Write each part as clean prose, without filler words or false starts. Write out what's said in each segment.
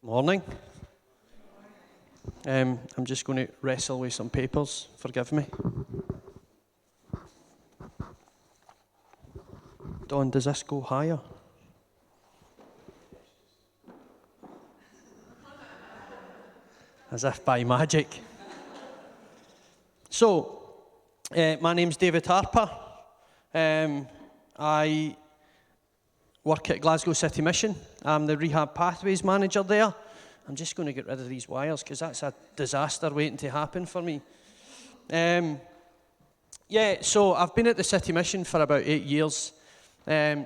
Morning. I'm just going to wrestle with some papers. Forgive me. Don, does this go higher? As if by magic. So, my name's David Harper. I work at Glasgow City Mission. I'm the Rehab Pathways Manager there. I'm just going to get rid of these wires because that's a disaster waiting to happen for me. So I've been at the City Mission for about 8 years.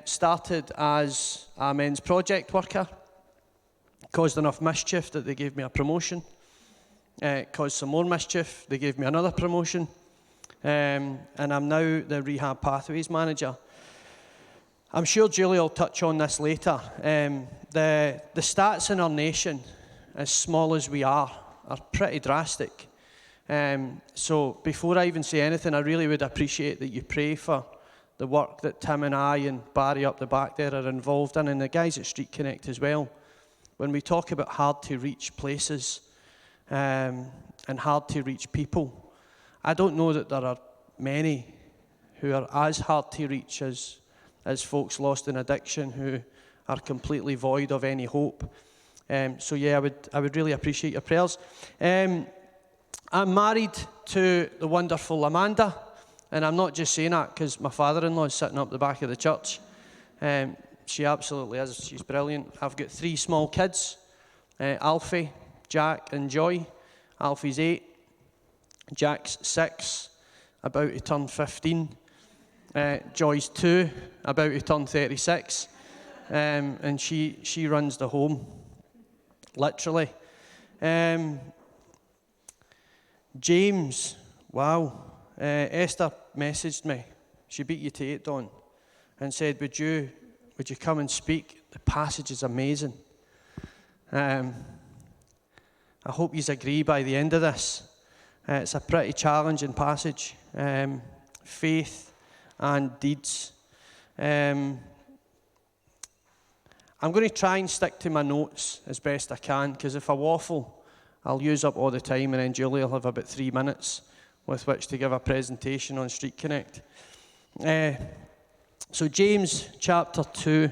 Started as a men's project worker. Caused enough mischief that they gave me a promotion. Caused some more mischief, they gave me another promotion. And I'm now the Rehab Pathways Manager. I'm sure Julie will touch on this later. The stats in our nation, as small as we are pretty drastic. So before I even say anything, I really would appreciate that you pray for the work that Tim and I and Barry up the back there are involved in, and the guys at Street Connect as well. When we talk about hard to reach places and hard to reach people, I don't know that there are many who are as hard to reach as folks lost in addiction who are completely void of any hope. I would really appreciate your prayers. I'm married to the wonderful Amanda, and I'm not just saying that because my father-in-law is sitting up the back of the church. She absolutely is. She's brilliant. I've got 3 small kids, Alfie, Jack and Joy. Alfie's 8, Jack's 6, about to turn 15. Joy's 2, about to turn 36, and she runs the home, literally. James, wow. Esther messaged me. She beat you to 8, Don, and said, would you come and speak? The passage is amazing. I hope you agree by the end of this. It's a pretty challenging passage. Faith and deeds. I'm going to try and stick to my notes as best I can, because if I waffle, I'll use up all the time, and then Julie will have about 3 minutes with which to give a presentation on Street Connect. So James chapter 2.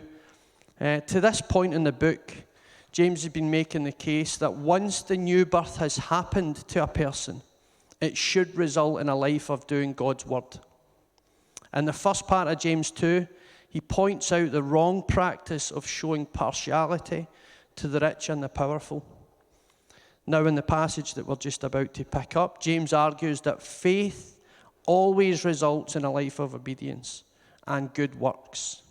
To this point in the book, James has been making the case that once the new birth has happened to a person, it should result in a life of doing God's word. In the first part of James 2, he points out the wrong practice of showing partiality to the rich and the powerful. Now, in the passage that we're just about to pick up, James argues that faith always results in a life of obedience and good works.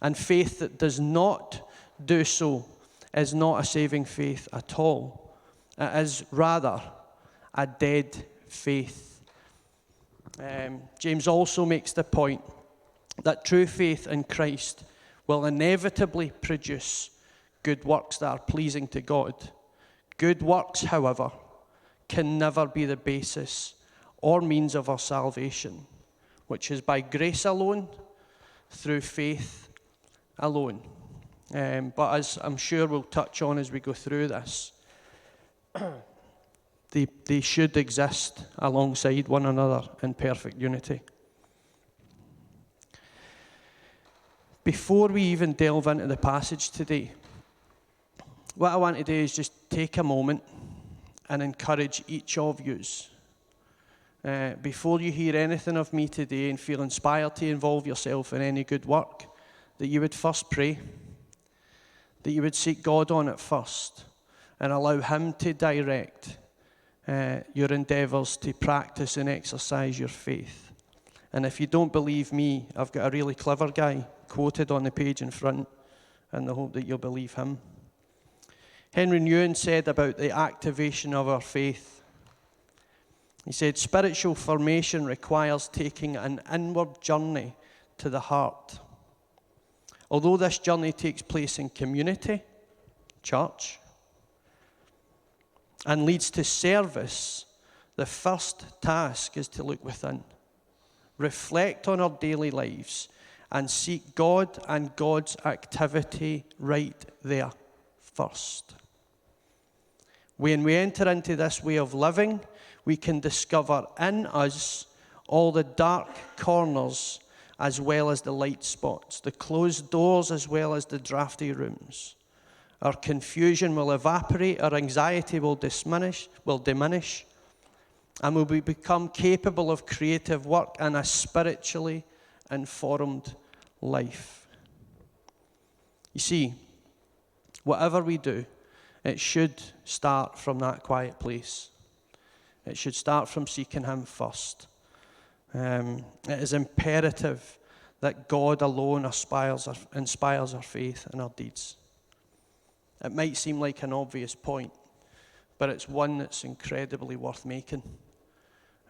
And faith that does not do so is not a saving faith at all. It is rather a dead faith. James also makes the point that true faith in Christ will inevitably produce good works that are pleasing to God. Good works, however, can never be the basis or means of our salvation, which is by grace alone, through faith alone. But as I'm sure we'll touch on as we go through this, they should exist alongside one another in perfect unity. Before we even delve into the passage today, what I want to do is just take a moment and encourage each of yous. Before you hear anything of me today and feel inspired to involve yourself in any good work, that you would first pray, that you would seek God on it first, and allow Him to direct your endeavours to practice and exercise your faith. And if you don't believe me, I've got a really clever guy quoted on the page in front, in the hope that you'll believe him. Henry Nouwen said about the activation of our faith, he said, spiritual formation requires taking an inward journey to the heart. Although this journey takes place in community, church, and leads to service, the first task is to look within, reflect on our daily lives, and seek God and God's activity right there first. When we enter into this way of living, we can discover in us all the dark corners as well as the light spots, the closed doors as well as the drafty rooms. Our confusion will evaporate, our anxiety will diminish, and we'll become capable of creative work and a spiritually informed life. You see, whatever we do, it should start from that quiet place. It should start from seeking Him first. It is imperative that God alone inspires our faith and our deeds. It might seem like an obvious point, but it's one that's incredibly worth making.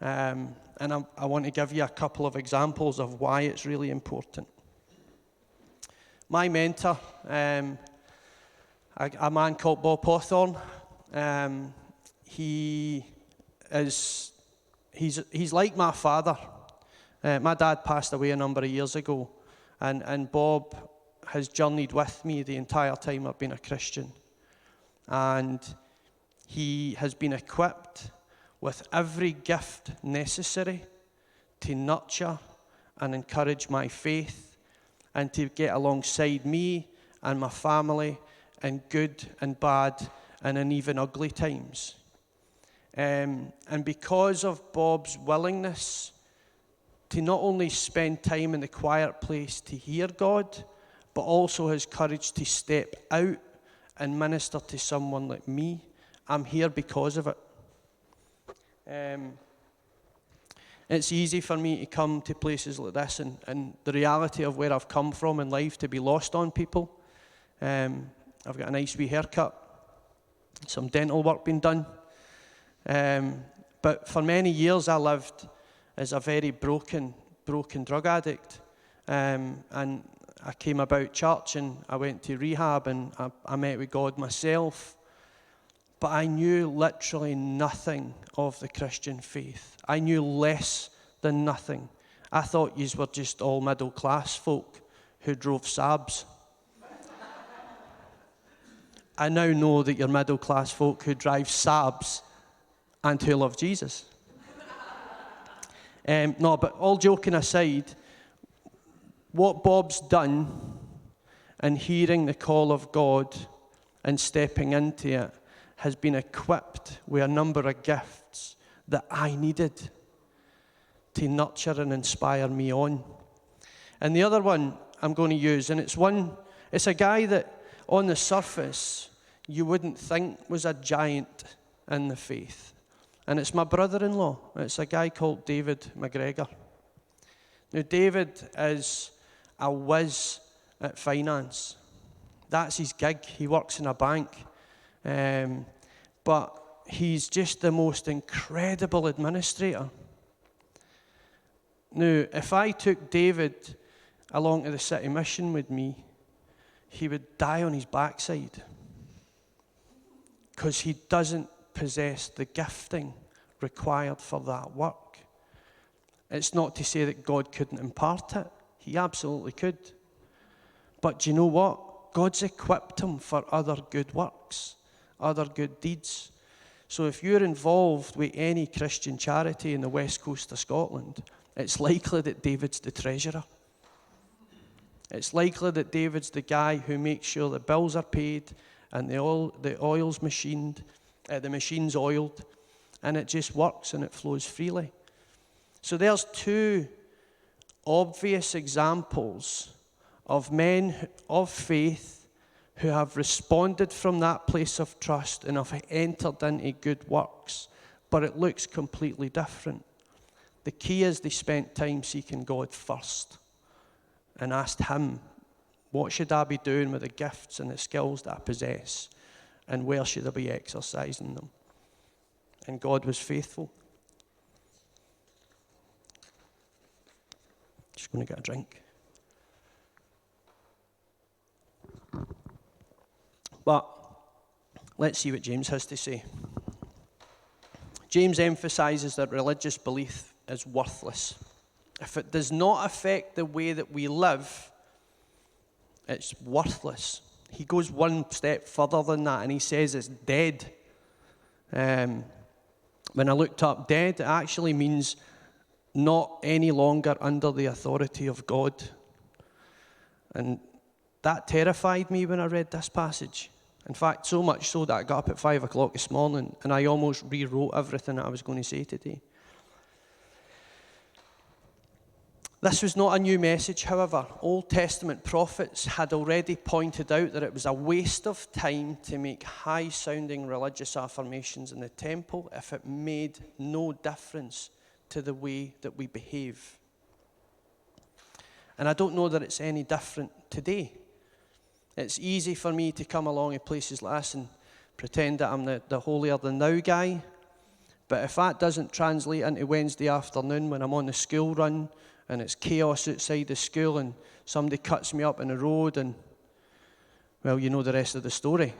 And I want to give you a couple of examples of why it's really important. My mentor, a man called Bob Hawthorne, he's like my father. My dad passed away a number of years ago, and Bob has journeyed with me the entire time I've been a Christian. And he has been equipped with every gift necessary to nurture and encourage my faith and to get alongside me and my family in good and bad and in even ugly times. And because of Bob's willingness to not only spend time in the quiet place to hear God, but also his courage to step out and minister to someone like me, I'm here because of it. It's easy for me to come to places like this and the reality of where I've come from in life to be lost on people. I've got a nice wee haircut, some dental work being done. But for many years I lived as a very broken drug addict. And I came about church and I went to rehab and I met with God myself. But I knew literally nothing of the Christian faith. I knew less than nothing. I thought yous were just all middle class folk who drove Saabs. I now know that you're middle class folk who drive Saabs and who love Jesus. No, but all joking aside, what Bob's done in hearing the call of God and stepping into it has been equipped with a number of gifts that I needed to nurture and inspire me on. And the other one I'm going to use, and it's a guy that on the surface you wouldn't think was a giant in the faith. And it's my brother-in-law. It's a guy called David McGregor. Now, David is a whiz at finance. That's his gig. He works in a bank. But he's just the most incredible administrator. Now, if I took David along to the city mission with me, he would die on his backside because he doesn't possess the gifting required for that work. It's not to say that God couldn't impart it. He absolutely could. But do you know what? God's equipped him for other good works, other good deeds. So if you're involved with any Christian charity in the west coast of Scotland, it's likely that David's the treasurer. It's likely that David's the guy who makes sure the bills are paid and the oil's machined, the machine's oiled, and it just works and it flows freely. So there's two obvious examples of men of faith who have responded from that place of trust and have entered into good works, but it looks completely different. The key is they spent time seeking God first and asked him, what should I be doing with the gifts and the skills that I possess? And where should I be exercising them? And God was faithful. Just going to get a drink. But let's see what James has to say. James emphasizes that religious belief is worthless. If it does not affect the way that we live, it's worthless. he goes one step further than that, and he says it's dead. When I looked up dead, it actually means not any longer under the authority of God. And that terrified me when I read this passage. In fact, so much so that I got up at 5 o'clock this morning and I almost rewrote everything that I was going to say today. This was not a new message, however. Old Testament prophets had already pointed out that it was a waste of time to make high-sounding religious affirmations in the temple if it made no difference to the way that we behave. And I don't know that it's any different today. It's easy for me to come along in places like this and pretend that I'm the holier-than-thou guy. But if that doesn't translate into Wednesday afternoon when I'm on the school run and it's chaos outside the school and somebody cuts me up in the road and, well, you know the rest of the story.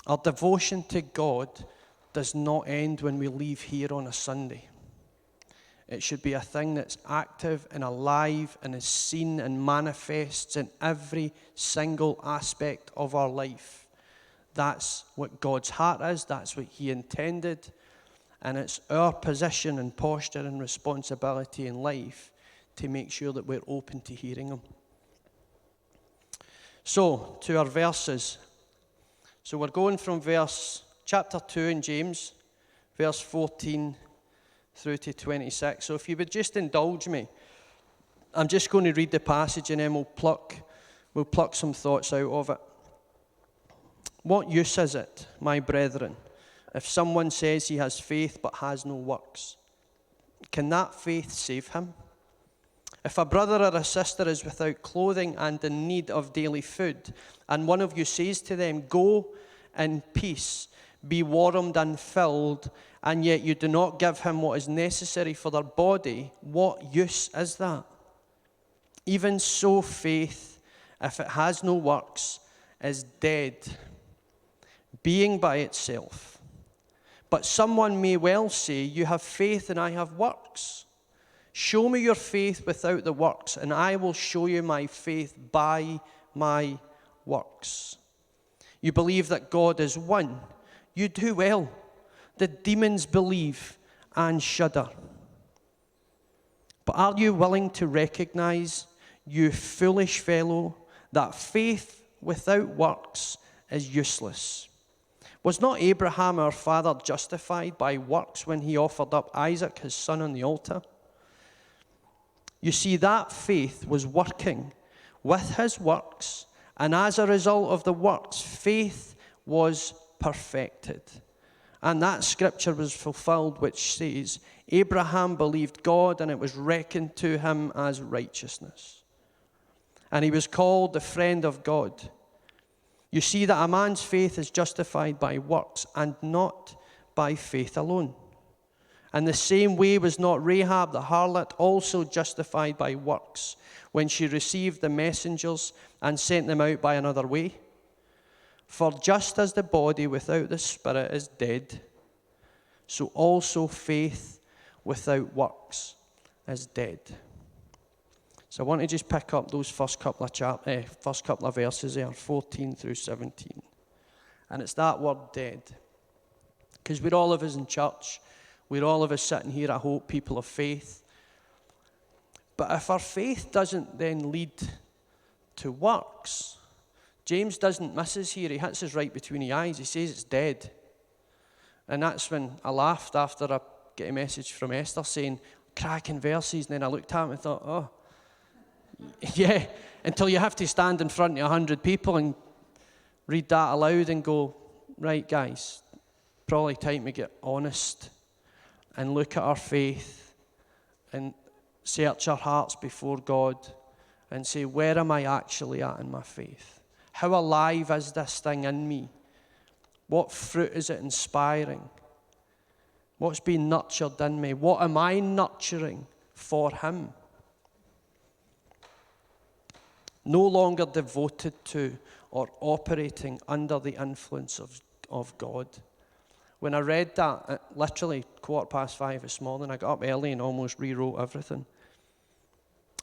Our devotion to God does not end when we leave here on a Sunday. It should be a thing that's active and alive and is seen and manifests in every single aspect of our life. That's what God's heart is. That's what He intended. And it's our position and posture and responsibility in life to make sure that we're open to hearing Him. So, to our verses. So we're going from chapter 2 in James, verse 14 through to 26. So if you would just indulge me, I'm just going to read the passage and then we'll pluck some thoughts out of it. What use is it, my brethren, if someone says he has faith but has no works? Can that faith save him? If a brother or a sister is without clothing and in need of daily food, and one of you says to them, "Go in peace, be warmed and filled," and yet you do not give him what is necessary for their body, what use is that? Even so, faith, if it has no works, is dead, being by itself. But someone may well say, "You have faith and I have works. Show me your faith without the works, and I will show you my faith by my works." You believe that God is one. You do well. The demons believe and shudder. But are you willing to recognize, you foolish fellow, that faith without works is useless? Was not Abraham our father justified by works when he offered up Isaac his son on the altar? You see, that faith was working with his works, and as a result of the works, faith was perfected. And that scripture was fulfilled, which says, Abraham believed God, and it was reckoned to him as righteousness. And he was called the friend of God. You see that a man's faith is justified by works, and not by faith alone. And the same way was not Rahab the harlot also justified by works when she received the messengers and sent them out by another way? For just as the body without the spirit is dead, so also faith without works is dead. So I want to just pick up those first couple of verses there, 14 through 17. And it's that word dead. Because we're all of us in church. We're all of us sitting here, I hope, people of faith. But if our faith doesn't then lead to works, James doesn't miss us here. He hits us right between the eyes. He says it's dead. And that's when I laughed after I get a message from Esther saying, cracking verses. And then I looked at him and thought, oh, yeah, until you have to stand in front of 100 people and read that aloud and go, right, guys, probably time to get honest and look at our faith and search our hearts before God and say, where am I actually at in my faith? How alive is this thing in me? What fruit is it inspiring? What's being nurtured in me? What am I nurturing for Him? No longer devoted to or operating under the influence of God. When I read that at literally 5:15 this morning, I got up early and almost rewrote everything.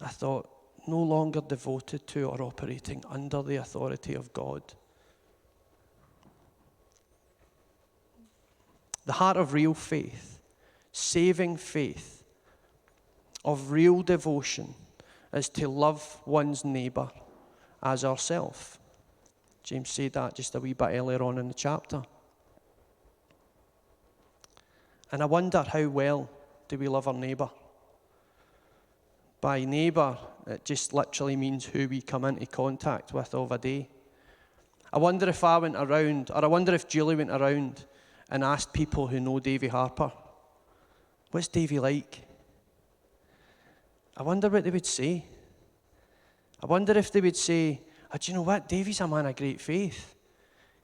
I thought, no longer devoted to or operating under the authority of God. The heart of real faith, saving faith, of real devotion, is to love one's neighbour as ourselves. James said that just a wee bit earlier on in the chapter. And I wonder, how well do we love our neighbour? By neighbour, it just literally means who we come into contact with of a day. I wonder if I went around, or I wonder if Julie went around and asked people who know Davy Harper, what's Davy like? I wonder what they would say. I wonder if they would say, oh, do you know what? Davy's a man of great faith.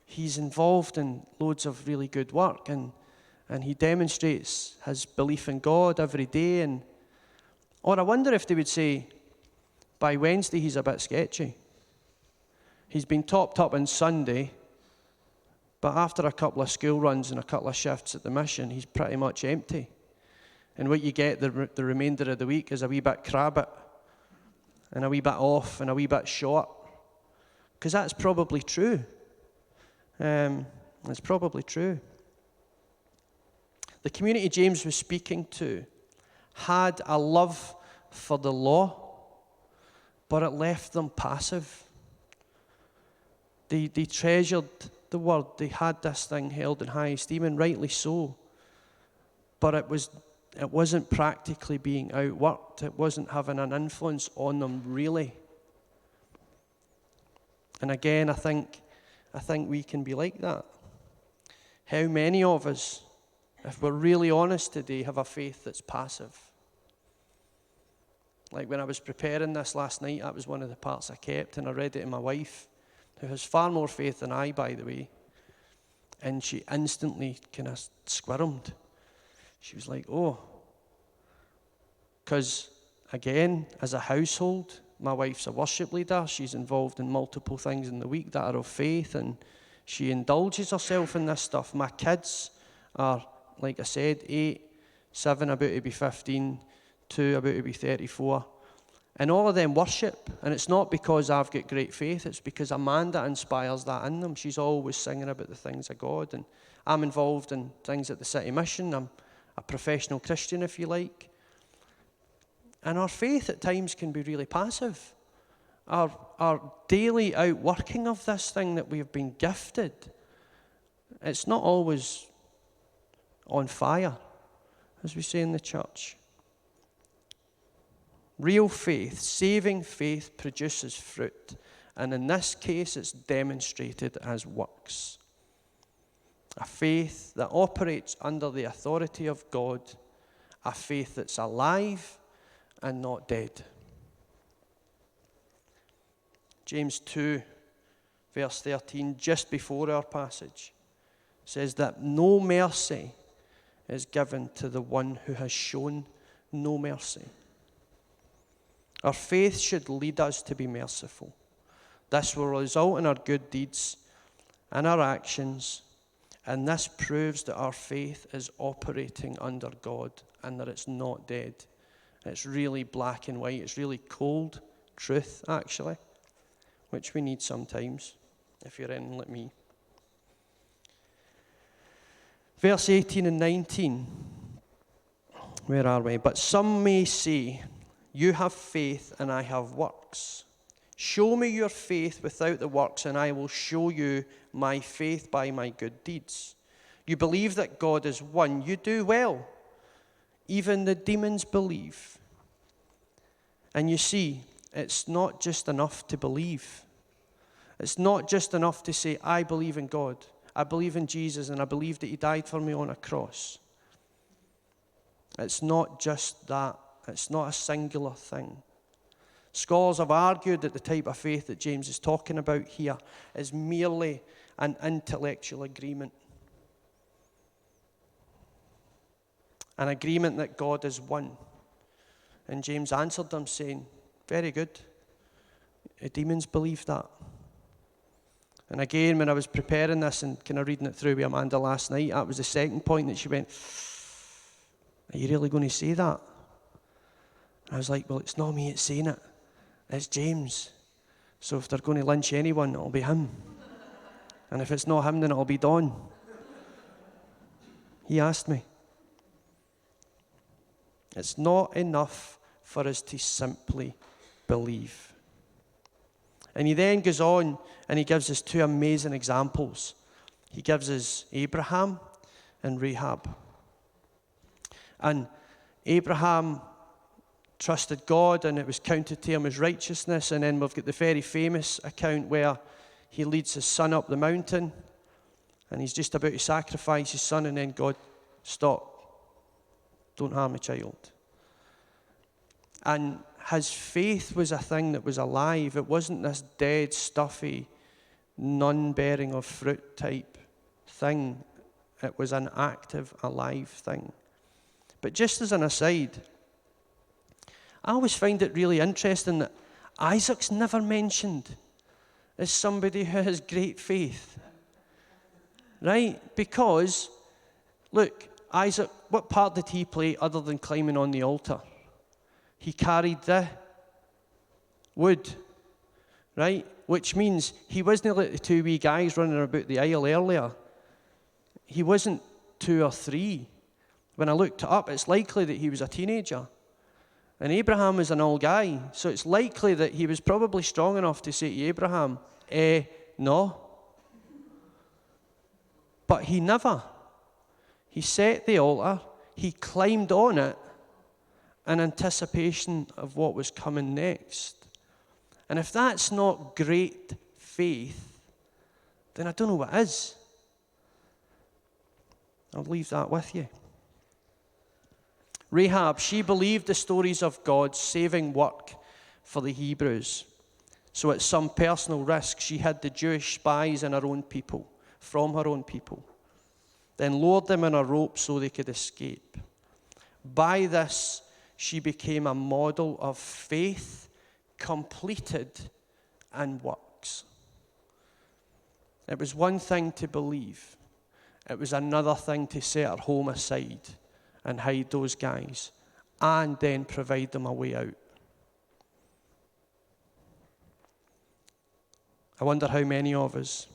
He's involved in loads of really good work, and he demonstrates his belief in God every day. Or I wonder if they would say, by Wednesday he's a bit sketchy. He's been topped up on Sunday, but after a couple of school runs and a couple of shifts at the mission, he's pretty much empty. And what you get the remainder of the week is a wee bit crabbit, and a wee bit off, and a wee bit short. Because that's probably true. It's probably true. The community James was speaking to had a love for the law, but it left them passive. They treasured the word. They had this thing held in high esteem, and rightly so. But it wasn't practically being outworked. It wasn't having an influence on them, really. And again, I think we can be like that. How many of us, if we're really honest today, have a faith that's passive? Like when I was preparing this last night, that was one of the parts I kept, and I read it to my wife, who has far more faith than I, by the way, and she instantly kind of squirmed. She was like, oh. Because, again, as a household, my wife's a worship leader. She's involved in multiple things in the week that are of faith, and she indulges herself in this stuff. My kids are, like I said, 8, 7 about to be 15, 2 about to be 34. And all of them worship. And it's not because I've got great faith. It's because Amanda inspires that in them. She's always singing about the things of God. And I'm involved in things at the City Mission. I'm a professional Christian, if you like. And our faith at times can be really passive. Our daily outworking of this thing that we have been gifted, it's not always on fire, as we say in the church. Real faith, saving faith, produces fruit. And in this case, it's demonstrated as works. A faith that operates under the authority of God. A faith that's alive and not dead. James 2, verse 13, just before our passage, says that no mercy is given to the one who has shown no mercy. Our faith should lead us to be merciful. This will result in our good deeds and our actions, and this proves that our faith is operating under God and that it's not dead. It's really black and white. It's really cold truth, actually, which we need sometimes, if you're anything like me. Verse 18 and 19. Where are we? But some may say, you have faith and I have works. Show me your faith without the works, and I will show you my faith by my good deeds. You believe that God is one. You do well. Even the demons believe. And you see, it's not just enough to believe. It's not just enough to say, I believe in God. I believe in Jesus, and I believe that he died for me on a cross. It's not just that. It's not a singular thing. Scholars have argued that the type of faith that James is talking about here is merely an intellectual agreement. An agreement that God is one. And James answered them saying, very good. The demons believe that. And again, when I was preparing this and kind of reading it through with Amanda last night, that was the second point that she went, are you really going to say that? And I was like, well, it's not me, it's saying it. It's James. So if they're going to lynch anyone, it'll be him. And if it's not him, then it'll be Don. He asked me. It's not enough for us to simply believe. And he then goes on and he gives us two amazing examples. He gives us Abraham and Rahab. And Abraham trusted God and it was counted to him as righteousness. And then we've got the very famous account where he leads his son up the mountain and he's just about to sacrifice his son, and then God, stop. Don't harm a child. And his faith was a thing that was alive. It wasn't this dead, stuffy, none-bearing of fruit type thing. It was an active, alive thing. But just as an aside, I always find it really interesting that Isaac's never mentioned as somebody who has great faith. Right? Because, look, Isaac, what part did he play other than climbing on the altar? He carried the wood, right? Which means he wasn't like the two wee guys running about the aisle earlier. He wasn't 2 or 3. When I looked it up, it's likely that he was a teenager. And Abraham was an old guy, so it's likely that he was probably strong enough to say to Abraham, no. But he never. He set the altar, he climbed on it in anticipation of what was coming next. And if that's not great faith, then I don't know what is. I'll leave that with you. Rahab, she believed the stories of God's saving work for the Hebrews. So at some personal risk, she hid the Jewish spies in her own people, from her own people, then lowered them in a rope so they could escape. By this, she became a model of faith completed in works. It was one thing to believe. It was another thing to set her home aside and hide those guys and then provide them a way out. I wonder how many of us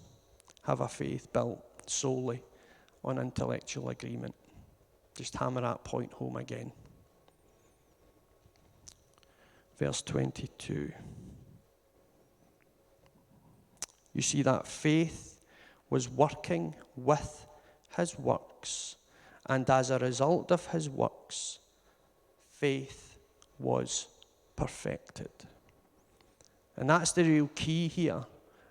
have a faith built solely on intellectual agreement. Just hammer that point home again. Verse 22. You see that faith was working with his works, and as a result of his works, faith was perfected. And that's the real key here,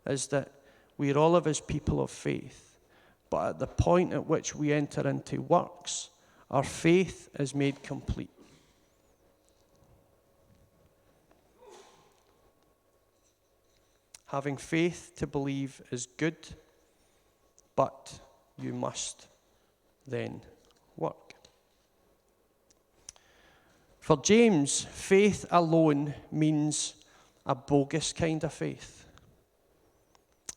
is that we're all of us people of faith, but at the point at which we enter into works, our faith is made complete. Having faith to believe is good, but you must then work. For James, faith alone means a bogus kind of faith.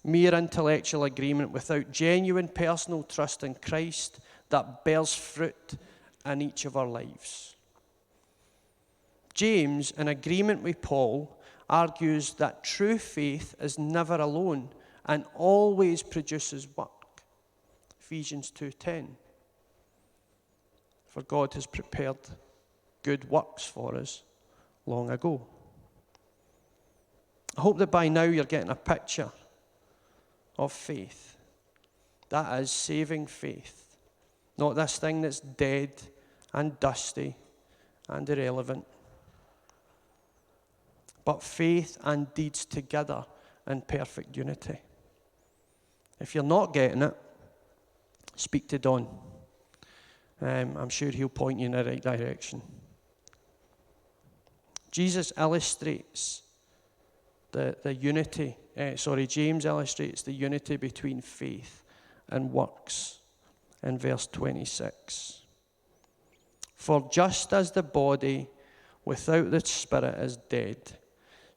Mere intellectual agreement without genuine personal trust in Christ that bears fruit in each of our lives. James, in agreement with Paul, argues that true faith is never alone and always produces work. Ephesians 2:10. For God has prepared good works for us long ago. I hope that by now you're getting a picture of faith. That is saving faith. Not this thing that's dead and dusty and irrelevant. But faith and deeds together in perfect unity. If you're not getting it, speak to Don. I'm sure he'll point you in the right direction. Jesus illustrates the unity. James illustrates the unity between faith and works in verse 26. For just as the body without the spirit is dead,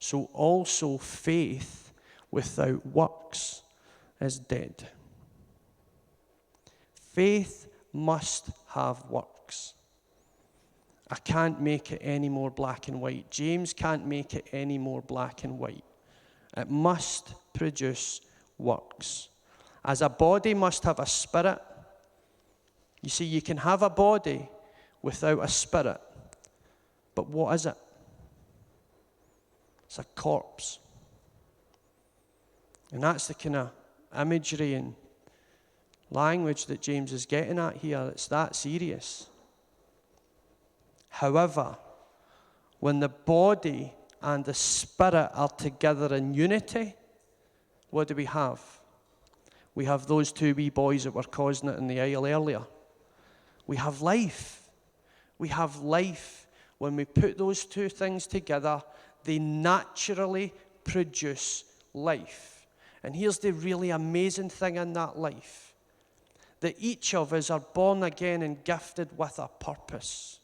so also faith without works is dead. Faith must have works. I can't make it any more black and white. James can't make it any more black and white. It must produce works. As a body must have a spirit. You see, you can have a body without a spirit. But what is it? It's a corpse. And that's the kind of imagery and language that James is getting at here. It's that serious. However, when the body and the spirit are together in unity, what do we have? We have those two wee boys that were causing it in the aisle earlier. We have life. We have life. When we put those two things together, they naturally produce life. And here's the really amazing thing in that life, that each of us are born again and gifted with a purpose.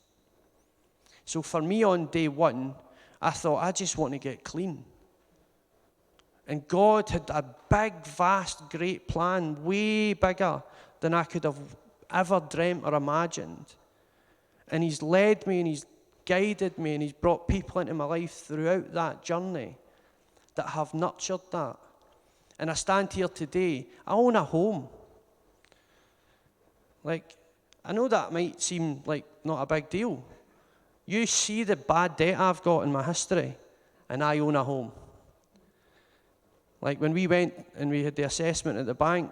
So for me on day one, I thought, I just want to get clean. And God had a big, vast, great plan, way bigger than I could have ever dreamt or imagined. And He's led me and He's guided me and He's brought people into my life throughout that journey that have nurtured that. And I stand here today, I own a home. Like, I know that might seem like not a big deal. You see the bad debt I've got in my history, and I own a home. Like when we went and we had the assessment at the bank,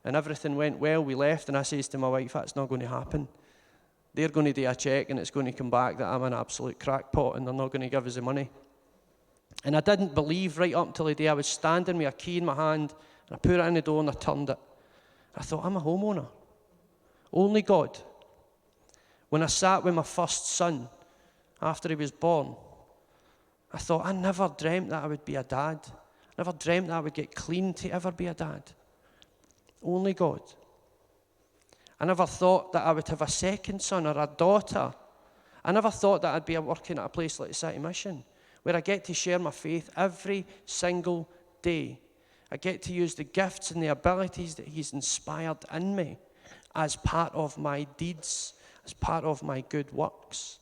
and everything went well, we left, and I says to my wife, that's not going to happen. They're going to do a check, and it's going to come back that I'm an absolute crackpot, and they're not going to give us the money. And I didn't believe right up until the day I was standing with a key in my hand, and I put it in the door and I turned it. I thought, I'm a homeowner. Only God. When I sat with my first son, after he was born, I thought, I never dreamt that I would be a dad. Never dreamt that I would get clean to ever be a dad. Only God. I never thought that I would have a second son or a daughter. I never thought that I'd be working at a place like the City Mission, where I get to share my faith every single day. I get to use the gifts and the abilities that He's inspired in me as part of my deeds, as part of my good works.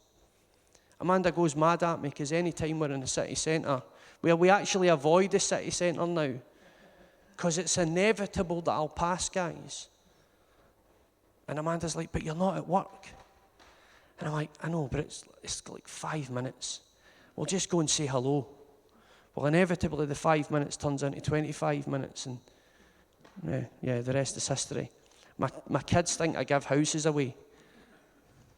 Amanda goes mad at me because any time we're in the city centre, well, we actually avoid the city centre now because it's inevitable that I'll pass guys. And Amanda's like, but you're not at work. And I'm like, I know, but it's like 5 minutes. We'll just go and say hello. Well, inevitably, the 5 minutes turns into 25 minutes, and the rest is history. My kids think I give houses away.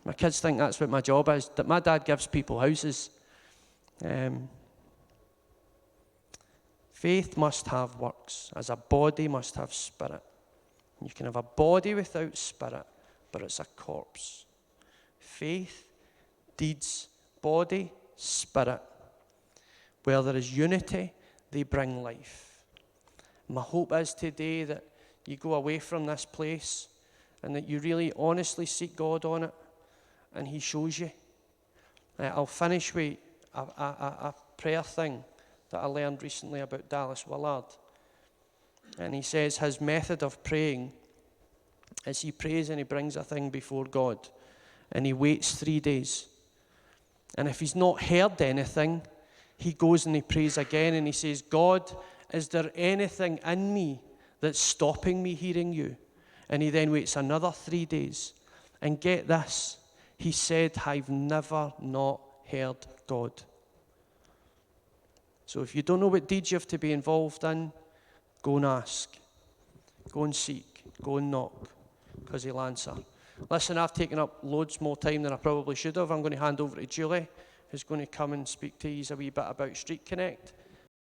My kids think that's what my job is, that my dad gives people houses. Faith must have works, as a body must have spirit. You can have a body without spirit, but it's a corpse. Faith, deeds, body, spirit. Where there is unity, they bring life. My hope is today that you go away from this place and that you really honestly seek God on it and He shows you. I'll finish with a prayer thing that I learned recently about Dallas Willard. And he says his method of praying is he prays and he brings a thing before God and he waits 3 days. And if he's not heard anything, he goes and he prays again and he says, God, is there anything in me that's stopping me hearing you? And he then waits another 3 days. And get this, he said, I've never not heard God. So if you don't know what deeds you have to be involved in, go and ask. Go and seek. Go and knock, because He'll answer. Listen, I've taken up loads more time than I probably should have. I'm going to hand over to Julie, who's going to come and speak to you a wee bit about Street Connect.